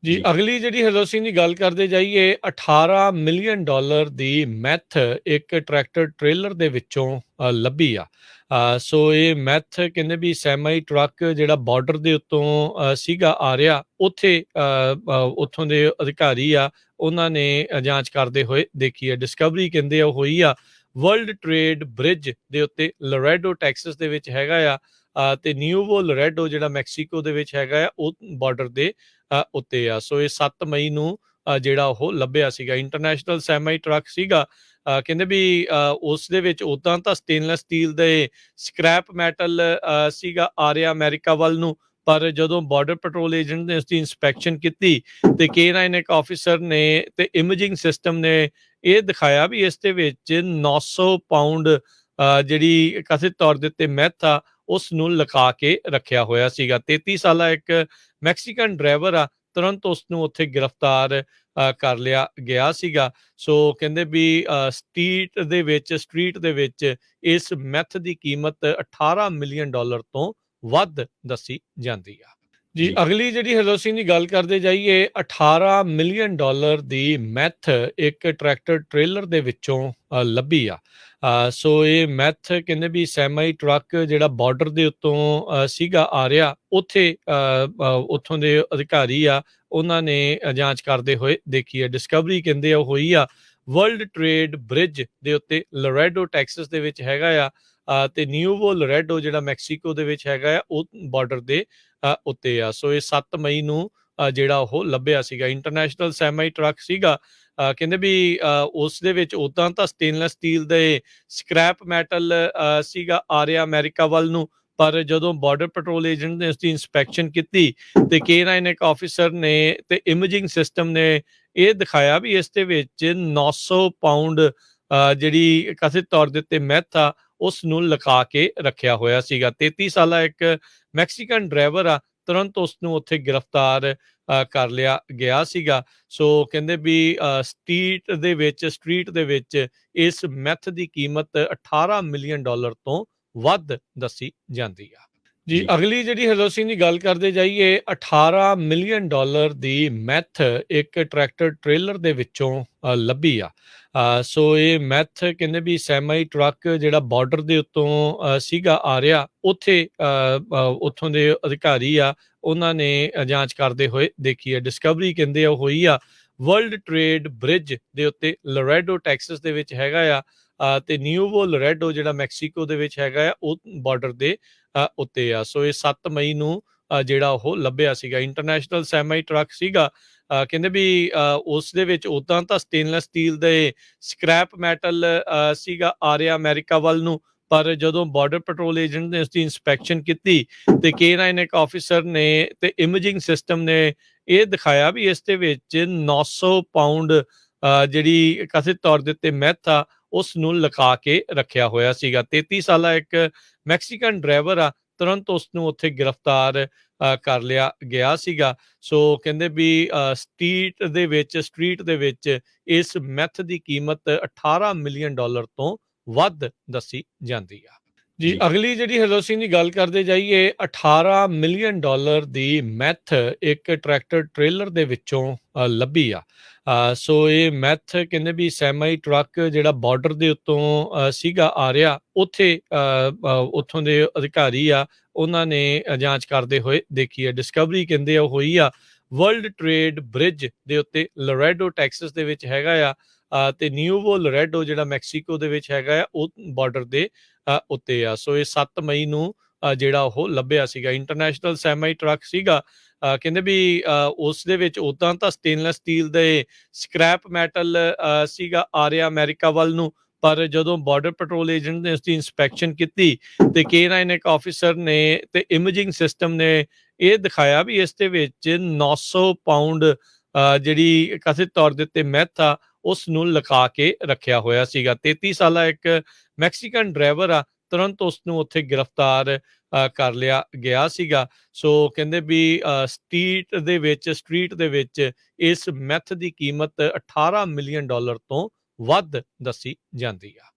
ਜੀ ਜੀ। ਅਗਲੀ ਜਿਹੜੀ ਹਰਜੋਤ ਸਿੰਘ ਦੀ ਗੱਲ ਕਰਦੇ ਜਾਈਏ 18 ਮਿਲੀਅਨ ਡਾਲਰ ਦੀ ਮੈਥ ਇੱਕ ਟਰੈਕਟਰ ਟ੍ਰੇਲਰ ਦੇ ਵਿੱਚੋਂ ਲੱਭੀ ਆ। ਸੋ ਇਹ ਮੈਥ ਕਹਿੰਦੇ ਵੀ ਸੈਮੀ ਟਰੱਕ ਜਿਹੜਾ ਬਾਰਡਰ ਦੇ ਉੱਤੋਂ ਸੀਗਾ ਆ ਰਿਹਾ ਉੱਥੇ ਉੱਥੋਂ ਦੇ ਅਧਿਕਾਰੀ ਆ ਉਹਨਾਂ ਨੇ ਜਾਂਚ ਕਰਦੇ ਹੋਏ ਦੇਖੀ ਹੈ। ਡਿਸਕਵਰੀ ਕਹਿੰਦੇ ਆ ਉਹ ਹੋਈ ਆ ਵਰਲਡ ਟ੍ਰੇਡ ਬ੍ਰਿਜ ਦੇ ਉੱਤੇ ਲੋਰੈਡੋ ਟੈਕਸਸ ਦੇ ਵਿੱਚ ਹੈਗਾ ਆ। ਤੇ ਨਿਊਵੋ ਲੋਰੈਡੋ ਜਿਹੜਾ ਮੈਕਸੀਕੋ ਦੇ ਵਿੱਚ ਹੈਗਾ ਆ ਉਹ ਬਾਰਡਰ ਦੇ ਉੱਤੇ ਆ। ਸੋ ਇਹ 7 ਮਈ ਨੂੰ ਜਿਹੜਾ ਉਹ ਲੱਭਿਆ ਸੀਗਾ। ਇੰਟਰਨੈਸ਼ਨਲ ਸੈਮੀ ਟਰੱਕ ਸੀਗਾ। ਕਹਿੰਦੇ ਵੀ ਉਸ ਦੇ ਵਿੱਚ ਉਦਾਂ ਤਾਂ ਸਟੇਨਲੈਸ ਸਟੀਲ ਦੇ ਸਕ੍ਰੈਪ ਮੈਟਲ ਸੀਗਾ ਆ ਰਿਹਾ ਅਮਰੀਕਾ ਵੱਲ ਨੂੰ, ਪਰ ਜਦੋਂ ਬਾਰਡਰ ਪੈਟਰੋਲ ਏਜੰਟ ਨੇ ਉਸਦੀ ਇੰਸਪੈਕਸ਼ਨ ਕੀਤੀ ਤੇ K9 ਇੱਕ ਆਫੀਸਰ ਨੇ ਤੇ ਇਮੇਜਿੰਗ ਸਿਸਟਮ ਨੇ ਇਹ ਦਿਖਾਇਆ ਵੀ ਇਸ ਦੇ ਵਿੱਚ 900 ਪਾਉਂਡ ਜਿਹੜੀ ਕਥਿਤ ਤੌਰ ਦੇ ਉੱਤੇ ਮੈਥ ਆ ਉਸ ਨੂੰ ਲੁਕਾ ਕੇ ਰੱਖਿਆ ਹੋਇਆ ਸੀਗਾ। 33 ਸਾਲਾ ਇੱਕ ਮੈਕਸੀਕਨ ਡਰਾਈਵਰ ਆ, ਤੁਰੰਤ ਉਸ ਨੂੰ ਉੱਥੇ ਗ੍ਰਿਫਤਾਰ ਕਰ ਲਿਆ ਗਿਆ ਸੀਗਾ। ਸੋ ਕਹਿੰਦੇ ਵੀ ਸਟਰੀਟ ਦੇ ਵਿੱਚ ਇਸ ਮੈਥ ਦੀ ਕੀਮਤ 18 ਮਿਲੀਅਨ ਡਾਲਰ ਤੋਂ ਵੱਧ ਦੱਸੀ ਜਾਂਦੀ ਆ। ਜੀ ਜੀ। ਅਗਲੀ ਜਿਹੜੀ ਹਰਜੋਤ ਸਿੰਘ ਦੀ ਗੱਲ ਕਰਦੇ ਜਾਈਏ 18 ਮਿਲੀਅਨ ਡਾਲਰ ਦੀ ਮੈਥ ਇੱਕ ਟਰੈਕਟਰ ਟ੍ਰੇਲਰ ਦੇ ਵਿੱਚੋਂ ਲੱਭੀ ਆ। ਸੋ ਇਹ ਮੈਥ ਕਹਿੰਦੇ ਵੀ ਸੈਮੀ ਟਰੱਕ ਜਿਹੜਾ ਬਾਰਡਰ ਦੇ ਉੱਤੋਂ ਸੀਗਾ ਆ ਰਿਹਾ ਉੱਥੇ ਉੱਥੋਂ ਦੇ ਅਧਿਕਾਰੀ ਆ ਉਹਨਾਂ ਨੇ ਜਾਂਚ ਕਰਦੇ ਹੋਏ ਦੇਖੀ ਹੈ। ਡਿਸਕਵਰੀ ਕਹਿੰਦੇ ਆ ਉਹ ਹੋਈ ਆ ਵਰਲਡ ਟ੍ਰੇਡ ਬ੍ਰਿਜ ਦੇ ਉੱਤੇ ਲੋਰੈਡੋ ਟੈਕਸਸ ਦੇ ਵਿੱਚ ਹੈਗਾ ਆ। ਤੇ ਨਿਊਵੋ ਲੋਰੈਡੋ ਜਿਹੜਾ ਮੈਕਸੀਕੋ ਦੇ ਵਿੱਚ ਹੈਗਾ ਆ ਉਹ ਬਾਰਡਰ ਦੇ ਉੱਤੇ ਆ। ਸੋ ਇਹ 7 ਮਈ ਨੂੰ ਜਿਹੜਾ ਉਹ ਲੱਭਿਆ ਸੀਗਾ। ਇੰਟਰਨੈਸ਼ਨਲ ਸੈਮੀ ਟਰੱਕ ਸੀਗਾ। ਕਹਿੰਦੇ ਵੀ ਉਸ ਦੇ ਵਿੱਚ ਉਦਾਂ ਤਾਂ ਸਟੇਨਲੈਸ ਸਟੀਲ ਦੇ ਸਕ੍ਰੈਪ ਮੈਟਲ ਸੀਗਾ ਆ ਰਿਹਾ ਅਮਰੀਕਾ ਵੱਲ ਨੂੰ, ਪਰ ਜਦੋਂ ਬਾਰਡਰ ਪੈਟਰੋਲ ਏਜੰਟ ਨੇ ਉਸਦੀ ਇੰਸਪੈਕਸ਼ਨ ਕੀਤੀ ਤੇ K9 ਇੱਕ ਆਫੀਸਰ ਨੇ ਤੇ ਇਮੇਜਿੰਗ ਸਿਸਟਮ ਨੇ ਇਹ ਦਿਖਾਇਆ ਵੀ ਇਸ ਦੇ ਵਿੱਚ 900 ਪਾਉਂਡ ਜਿਹੜੀ ਕਥਿਤ ਤੌਰ ਦੇ ਉੱਤੇ ਮੈਥ ਆ ਉਸ ਨੂੰ ਲੁਕਾ ਕੇ ਰੱਖਿਆ ਹੋਇਆ ਸੀਗਾ। 33 ਸਾਲਾ ਇੱਕ ਮੈਕਸੀਕਨ ਡਰਾਈਵਰ ਆ, ਤੁਰੰਤ ਉਸ ਨੂੰ ਉੱਥੇ ਗ੍ਰਿਫਤਾਰ ਕਰ ਲਿਆ ਗਿਆ ਸੀਗਾ। ਸੋ ਕਹਿੰਦੇ ਵੀ ਸਟਰੀਟ ਦੇ ਵਿੱਚ ਇਸ ਮੈਥ ਦੀ ਕੀਮਤ 18 ਮਿਲੀਅਨ ਡਾਲਰ ਤੋਂ ਵੱਧ ਦੱਸੀ ਜਾਂਦੀ ਆ। ਜੀ ਜੀ। ਅਗਲੀ ਜਿਹੜੀ ਹਰਜੋਤ ਸਿੰਘ ਦੀ ਗੱਲ ਕਰਦੇ ਜਾਈਏ 18 ਮਿਲੀਅਨ ਡਾਲਰ ਦੀ ਮੈਥ ਇੱਕ ਟਰੈਕਟਰ ਟ੍ਰੇਲਰ ਦੇ ਵਿੱਚੋਂ ਲੱਭੀ ਆ। ਸੋ ਇਹ ਮੈਥ ਕਹਿੰਦੇ ਵੀ ਸੈਮੀ ਟਰੱਕ ਜਿਹੜਾ ਬਾਰਡਰ ਦੇ ਉੱਤੋਂ ਸੀਗਾ ਆ ਰਿਹਾ ਉੱਥੇ ਉੱਥੋਂ ਦੇ ਅਧਿਕਾਰੀ ਆ ਉਹਨਾਂ ਨੇ ਜਾਂਚ ਕਰਦੇ ਹੋਏ ਦੇਖੀ ਹੈ। ਡਿਸਕਵਰੀ ਕਹਿੰਦੇ ਆ ਉਹ ਹੋਈ ਆ ਵਰਲਡ ਟ੍ਰੇਡ ਬ੍ਰਿਜ ਦੇ ਉੱਤੇ ਲੋਰੈਡੋ ਟੈਕਸਸ ਦੇ ਵਿੱਚ ਹੈਗਾ ਆ। ਤੇ ਨਿਊਵੋ ਲੋਰੈਡੋ ਜਿਹੜਾ ਮੈਕਸੀਕੋ ਦੇ ਵਿੱਚ ਹੈਗਾ ਆ ਉਹ ਬਾਰਡਰ ਦੇ ਉੱਤੇ ਆ। ਸੋ ਇਹ 7 ਮਈ ਨੂੰ ਜਿਹੜਾ ਉਹ ਲੱਭਿਆ ਸੀਗਾ। ਇੰਟਰਨੈਸ਼ਨਲ ਸੈਮੀ ਟਰੱਕ ਸੀਗਾ। ਕਹਿੰਦੇ ਵੀ ਉਸ ਦੇ ਵਿੱਚ ਉਦਾਂ ਤਾਂ ਸਟੇਨਲੈਸ ਸਟੀਲ ਦੇ ਸਕ੍ਰੈਪ ਮੈਟਲ ਸੀਗਾ ਆ ਰਿਹਾ ਅਮਰੀਕਾ ਵੱਲ ਨੂੰ, ਪਰ ਜਦੋਂ ਬਾਰਡਰ ਪੈਟਰੋਲ ਏਜੰਟ ਨੇ ਉਸਦੀ ਇੰਸਪੈਕਸ਼ਨ ਕੀਤੀ ਤੇ K9 ਇੱਕ ਆਫੀਸਰ ਨੇ ਤੇ ਇਮੇਜਿੰਗ ਸਿਸਟਮ ਨੇ ਇਹ ਦਿਖਾਇਆ ਵੀ ਇਸ ਦੇ ਵਿੱਚ 900 ਪਾਉਂਡ ਜਿਹੜੀ ਕਥਿਤ ਤੌਰ ਦੇ ਉੱਤੇ ਮੈਥ ਆ ਉਸ ਨੂੰ ਲੁਕਾ ਕੇ ਰੱਖਿਆ ਹੋਇਆ ਸੀਗਾ। 33 ਸਾਲਾ ਇੱਕ ਮੈਕਸੀਕਨ ਡਰਾਈਵਰ ਆ, ਤੁਰੰਤ ਉਸ ਨੂੰ ਉੱਥੇ ਗ੍ਰਿਫਤਾਰ ਕਰ ਲਿਆ ਗਿਆ ਸੀਗਾ। ਸੋ ਕਹਿੰਦੇ ਵੀ ਸਟਰੀਟ ਦੇ ਵਿੱਚ ਇਸ ਮੈਥ ਦੀ ਕੀਮਤ 18 ਮਿਲੀਅਨ ਡਾਲਰ ਤੋਂ ਵੱਧ ਦੱਸੀ ਜਾਂਦੀ ਆ। ਜੀ ਜੀ। ਅਗਲੀ ਜਿਹੜੀ ਹਰਜੋਤ ਸਿੰਘ ਦੀ ਗੱਲ ਕਰਦੇ ਜਾਈਏ 18 ਮਿਲੀਅਨ ਡਾਲਰ ਦੀ ਮੈਥ ਇੱਕ ਟਰੈਕਟਰ ਟ੍ਰੇਲਰ ਦੇ ਵਿੱਚੋਂ ਲੱਭੀ ਆ। ਸੋ ਇਹ ਮੈਥ ਕਹਿੰਦੇ ਵੀ ਸੈਮੀ ਟਰੱਕ ਜਿਹੜਾ ਬਾਰਡਰ ਦੇ ਉੱਤੋਂ ਸੀਗਾ ਆ ਰਿਹਾ ਉੱਥੇ ਉੱਥੋਂ ਦੇ ਅਧਿਕਾਰੀ ਆ ਉਹਨਾਂ ਨੇ ਜਾਂਚ ਕਰਦੇ ਹੋਏ ਦੇਖੀ ਹੈ। ਡਿਸਕਵਰੀ ਕਹਿੰਦੇ ਆ ਉਹ ਹੋਈ ਆ ਵਰਲਡ ਟ੍ਰੇਡ ਬ੍ਰਿਜ ਦੇ ਉੱਤੇ ਲੋਰੈਡੋ ਟੈਕਸਸ ਦੇ ਵਿੱਚ ਹੈਗਾ ਆ। ਤੇ ਨਿਊਵੋ ਲੋਰੈਡੋ ਜਿਹੜਾ ਮੈਕਸੀਕੋ ਦੇ ਵਿੱਚ ਹੈਗਾ ਆ ਉਹ ਬਾਰਡਰ ਦੇ ਉੱਤੇ ਆ। ਸੋ ਇਹ 7 ਮਈ ਨੂੰ ਜਿਹੜਾ ਉਹ ਲੱਭਿਆ ਸੀਗਾ। ਇੰਟਰਨੈਸ਼ਨਲ ਸੈਮੀ ਟਰੱਕ ਸੀਗਾ। ਕਹਿੰਦੇ ਵੀ ਉਸ ਦੇ ਵਿੱਚ ਉਦਾਂ ਤਾਂ ਸਟੇਨਲੈਸ ਸਟੀਲ ਦੇ ਸਕ੍ਰੈਪ ਮੈਟਲ ਸੀਗਾ ਆ ਰਿਹਾ ਅਮਰੀਕਾ ਵੱਲ ਨੂੰ, ਪਰ ਜਦੋਂ ਬਾਰਡਰ ਪੈਟਰੋਲ ਏਜੰਟ ਨੇ ਉਸਦੀ ਇੰਸਪੈਕਸ਼ਨ ਕੀਤੀ ਤੇ K9 ਇੱਕ ਆਫੀਸਰ ਨੇ ਤੇ ਇਮੇਜਿੰਗ ਸਿਸਟਮ ਨੇ ਇਹ ਦਿਖਾਇਆ ਵੀ ਇਸ ਦੇ ਵਿੱਚ 900 ਪਾਉਂਡ ਜਿਹੜੀ ਕਥਿਤ ਤੌਰ ਦੇ ਉੱਤੇ ਮੈਥ ਆ ਉਸ ਨੂੰ ਲੁਕਾ ਕੇ ਰੱਖਿਆ ਹੋਇਆ ਸੀਗਾ। 33 ਸਾਲਾ ਇੱਕ ਮੈਕਸੀਕਨ ਡਰਾਈਵਰ ਆ, ਤੁਰੰਤ ਉਸ ਨੂੰ ਉੱਥੇ ਗ੍ਰਿਫਤਾਰ ਕਰ ਲਿਆ ਗਿਆ ਸੀਗਾ। ਸੋ ਕਹਿੰਦੇ ਵੀ ਸਟਰੀਟ ਦੇ ਵਿੱਚ ਇਸ ਮੈਥ ਦੀ ਕੀਮਤ 18 ਮਿਲੀਅਨ ਡਾਲਰ ਤੋਂ ਵੱਧ ਦੱਸੀ ਜਾਂਦੀ ਆ।